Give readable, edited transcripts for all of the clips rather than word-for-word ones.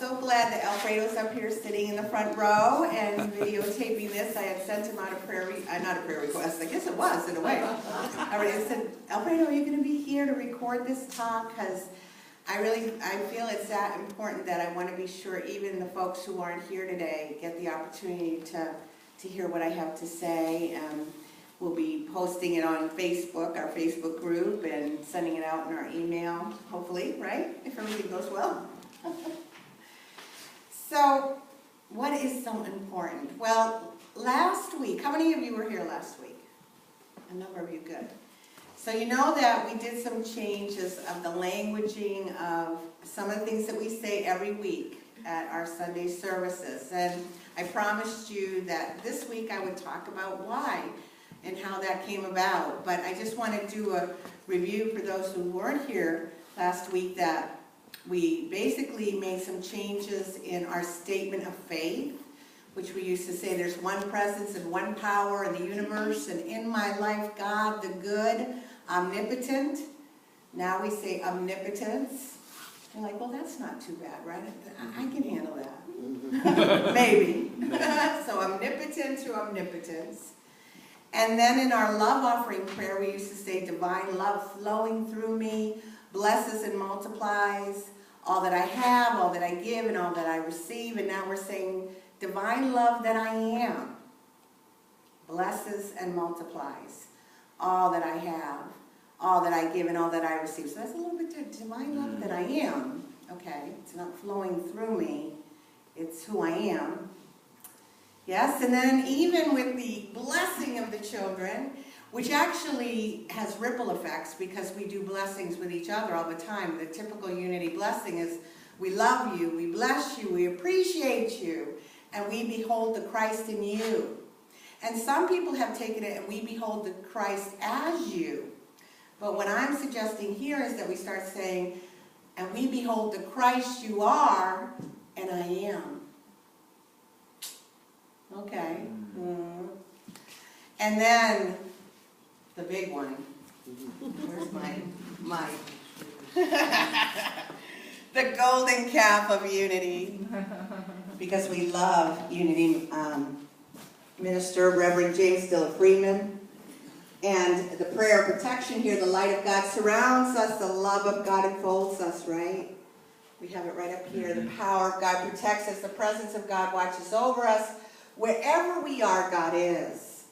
so glad that Alfredo's up here sitting in the front row and videotaping this. I had sent him out a not a prayer request, I guess it was in a way. I said, Alfredo, are you going to be here to record this talk? Because I feel it's that important that I want to be sure even the folks who aren't here today get the opportunity to hear what I have to say. We'll be posting it on Facebook, our Facebook group, and sending it out in our email, hopefully, right? If everything goes well. So, what is so important? Well, last week, how many of you were here last week? A number of you, good. So you know that we did some changes of the languaging of some of the things that we say every week at our Sunday services. And I promised you that this week I would talk about why and how that came about. But I just want to do a review for those who weren't here last week that we basically made some changes in our statement of faith, which we used to say there's one presence and one power in the universe, and in my life, God, the good, omnipotent. Now we say omnipotence. You're like, well, that's not too bad, right? I can handle that. Maybe. So omnipotent to omnipotence. And then in our love offering prayer, we used to say divine love flowing through me, blesses and multiplies all that I have, all that I give, and all that I receive. And now we're saying divine love that I am, blesses and multiplies all that I have, all that I give, and all that I receive. So that's a little bit divine love that I am. Okay, it's not flowing through me, it's who I am. Yes, and then even with the blessing of the children, which actually has ripple effects because we do blessings with each other all the time. The typical unity blessing is we love you, we bless you, we appreciate you, and we behold the Christ in you. And some people have taken it and we behold the Christ as you. But what I'm suggesting here is that we start saying, and we behold the Christ you are, and I am. Okay. And then the big one. Where's my the golden calf of unity. Because we love unity. Minister Reverend James Dilla Freeman. And the prayer of protection here, the light of God surrounds us, the love of God enfolds us, right? We have it right up here. The power of God protects us, the presence of God watches over us. Wherever we are, God is.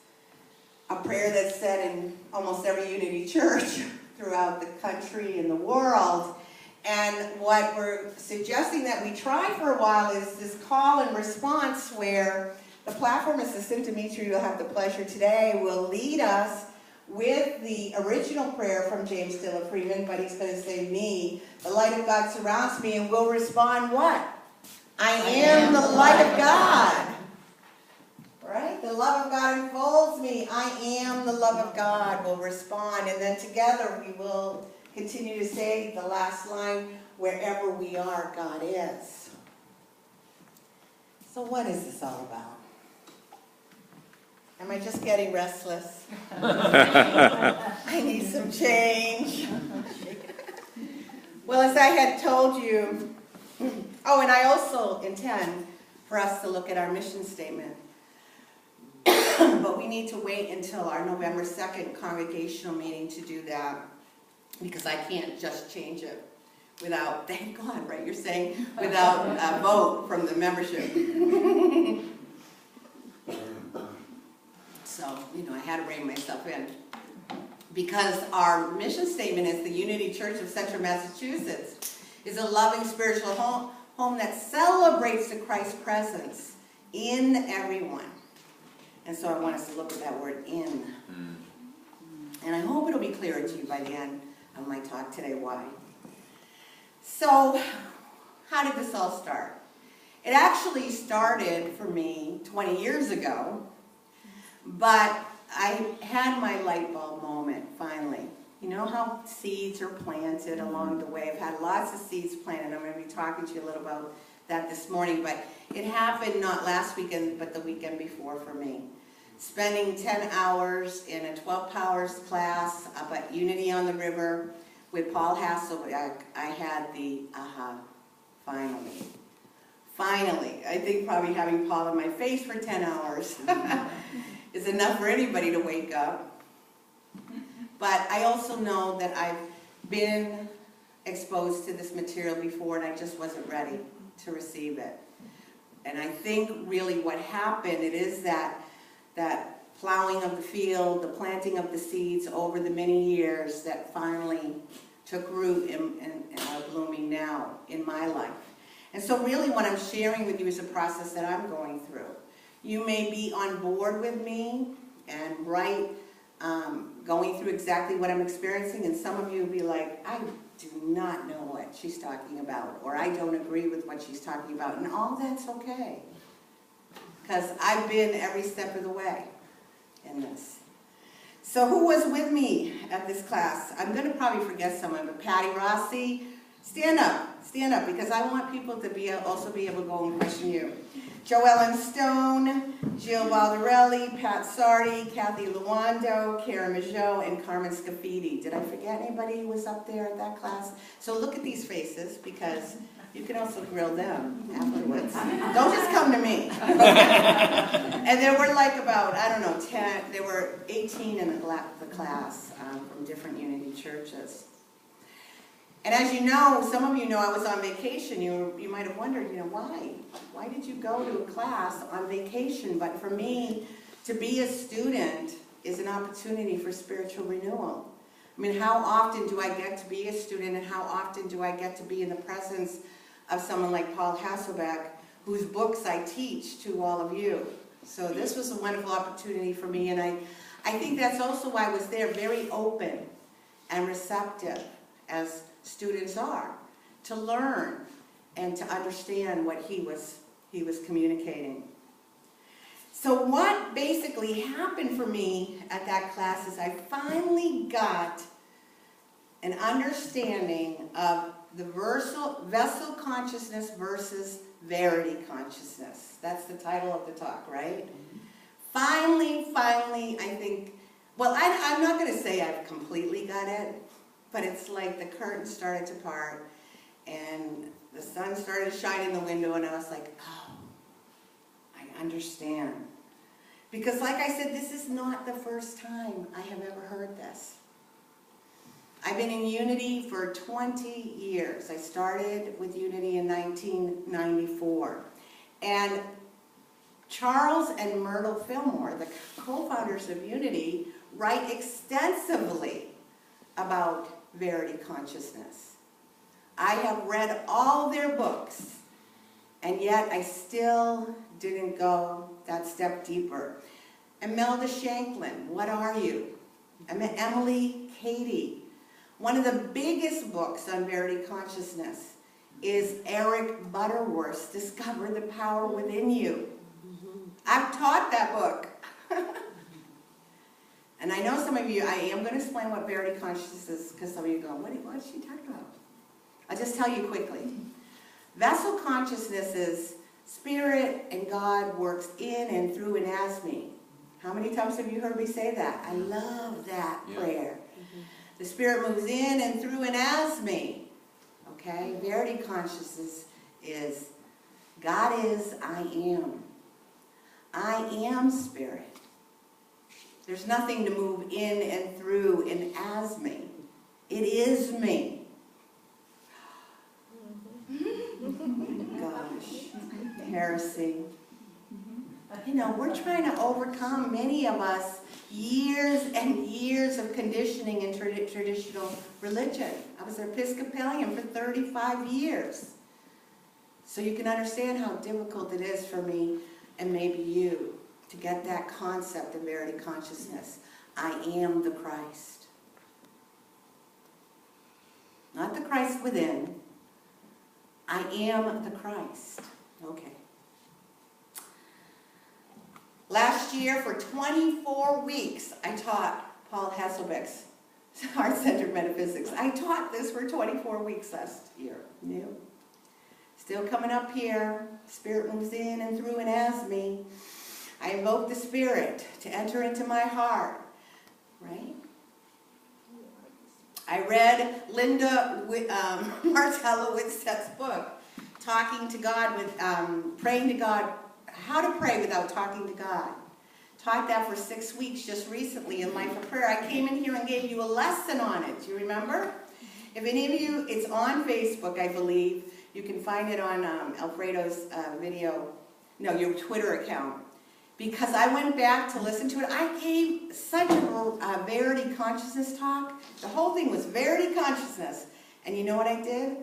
A prayer that's said in almost every Unity church throughout the country and the world. And what we're suggesting that we try for a while is this call and response where the platform assistant, Dimitri, you'll have the pleasure today, will lead us with the original prayer from James Dilla Freeman, but he's going to say me. The light of God surrounds me, and we'll respond what? I am the light of God. Right? The love of God enfolds me. I am the love of God. We'll respond. And then together we will continue to say the last line, wherever we are, God is. So what is this all about? Am I just getting restless? I need some change. Well, as I had told you, oh, and I also intend for us to look at our mission statement. But we need to wait until our November 2nd congregational meeting to do that, because I can't just change it without, thank God, right, you're saying, without a vote from the membership. So, I had to rein myself in. Because our mission statement is the Unity Church of Central Massachusetts is a loving spiritual home that celebrates the Christ presence in everyone. And so I want us to look at that word in. And I hope it'll be clearer to you by the end of my talk today why. So, how did this all start? It actually started for me 20 years ago, but I had my light bulb moment finally. You know how seeds are planted along the way? I've had lots of seeds planted. I'm going to be talking to you a little about that this morning, but it happened not last weekend, but the weekend before for me. Spending 10 hours in a 12 hours class up at Unity on the River with Paul Hasselbeck, I had the aha, finally. Finally, I think probably having Paul in my face for 10 hours is enough for anybody to wake up. But I also know that I've been exposed to this material before and I just wasn't ready to receive it. And I think really what happened, it is that plowing of the field, the planting of the seeds over the many years that finally took root and are blooming now in my life. And so really what I'm sharing with you is a process that I'm going through. You may be on board with me and going through exactly what I'm experiencing, and some of you will be like, I do not know what she's talking about, or I don't agree with what she's talking about, and all that's okay. Because I've been every step of the way in this. So who was with me at this class? I'm going to probably forget someone, but Patty Rossi, stand up, because I want people to also be able to go and question you. Joellen Stone, Jill Baldarelli, Pat Sardi, Kathy Luando, Karen Majot, and Carmen Scafidi. Did I forget anybody who was up there at that class? So look at these faces, because you can also grill them afterwards. Don't just come to me. And there were like about, I don't know, 10, there were 18 in the class from different Unity churches. And as you know, some of you know I was on vacation. You might have wondered, why? Why did you go to a class on vacation? But for me, to be a student is an opportunity for spiritual renewal. I mean, how often do I get to be a student, and how often do I get to be in the presence of someone like Paul Hasselbeck, whose books I teach to all of you? So this was a wonderful opportunity for me, and I think that's also why I was there, very open and receptive, as students are, to learn and to understand what he was communicating. So what basically happened for me at that class is I finally got an understanding of the vessel consciousness versus Verity consciousness. That's the title of the talk, right? Finally, I think, well, I'm not going to say I've completely got it, but it's like the curtain started to part and the sun started to shine in the window, and I was like, oh, I understand. Because like I said, this is not the first time I have ever heard this. I've been in Unity for 20 years. I started with Unity in 1994. And Charles and Myrtle Fillmore, the co-founders of Unity, write extensively about Verity consciousness. I have read all their books, and yet I still didn't go that step deeper. Imelda Shanklin, what are you? Emily Cady. One of the biggest books on Verity consciousness is Eric Butterworth's Discover the Power Within You. I've taught that book. And I know some of you, I am going to explain what Verity consciousness is, because some of you go, what is she talking about? I'll just tell you quickly. Vessel consciousness is Spirit and God works in and through and as me. How many times have you heard me say that? I love that prayer. The Spirit moves in and through and as me. Okay? Verity consciousness is God is, I am. I am Spirit. There's nothing to move in and through and as me. It is me. Gosh, heresy. We're trying to overcome, many of us, years and years of conditioning in traditional religion. I was an Episcopalian for 35 years. So you can understand how difficult it is for me, and maybe you, to get that concept of Verity consciousness. I am the Christ. Not the Christ within. I am the Christ. Okay. Last year, for 24 weeks, I taught Paul Hasselbeck's Heart-Centered Metaphysics. I taught this for 24 weeks last year. New. Still coming up here. Spirit moves in and through and as me. I invoke the Spirit to enter into my heart. Right? I read Linda Martella Whitstead's book, talking to God with, praying to God, how to pray without talking to God. Taught that for 6 weeks just recently in Life of Prayer. I came in here and gave you a lesson on it. Do you remember? If any of you, it's on Facebook, I believe. You can find it on Alfredo's your Twitter account. Because I went back to listen to it. I gave such a Verity consciousness talk. The whole thing was Verity consciousness. And you know what I did?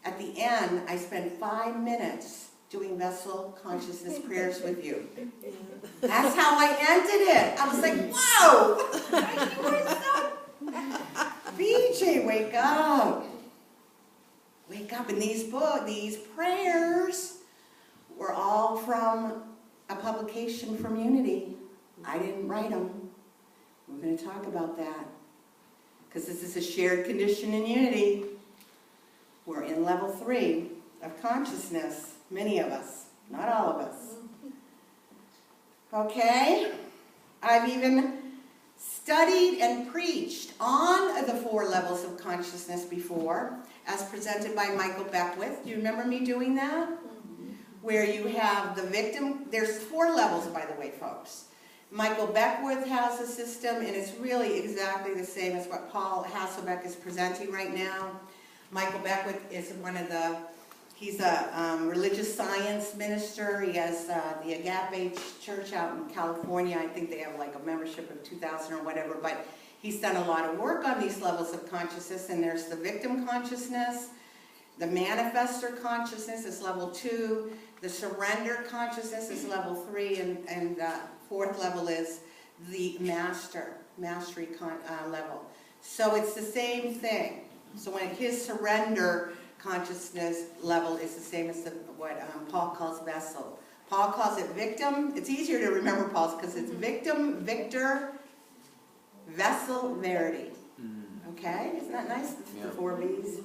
At the end, I spent 5 minutes doing vessel consciousness prayers with you. That's how I ended it. I was like, whoa! BJ, wake up. Wake up. And these prayers were all from a publication from Unity. I didn't write them. We're going to talk about that. Because this is a shared condition in Unity. We're in level 3 of consciousness. Many of us. Not all of us. Okay? I've even studied and preached on the 4 levels of consciousness before, as presented by Michael Beckwith. Do you remember me doing that? Where you have the victim. There's 4 levels, by the way, folks. Michael Beckwith has a system, and it's really exactly the same as what Paul Hasselbeck is presenting right now. Michael Beckwith is he's a religious science minister. He has the Agape Church out in California. I think they have like a membership of 2,000 or whatever, but he's done a lot of work on these levels of consciousness, and there's the victim consciousness. The manifestor consciousness is level 2. The surrender consciousness is level 3. And the 4th level is the mastery level. So it's the same thing. So when his surrender consciousness level is the same as what Paul calls vessel. Paul calls it victim. It's easier to remember Paul's because it's victim, victor, vessel, verity. Okay? Isn't that nice? The 4 V's.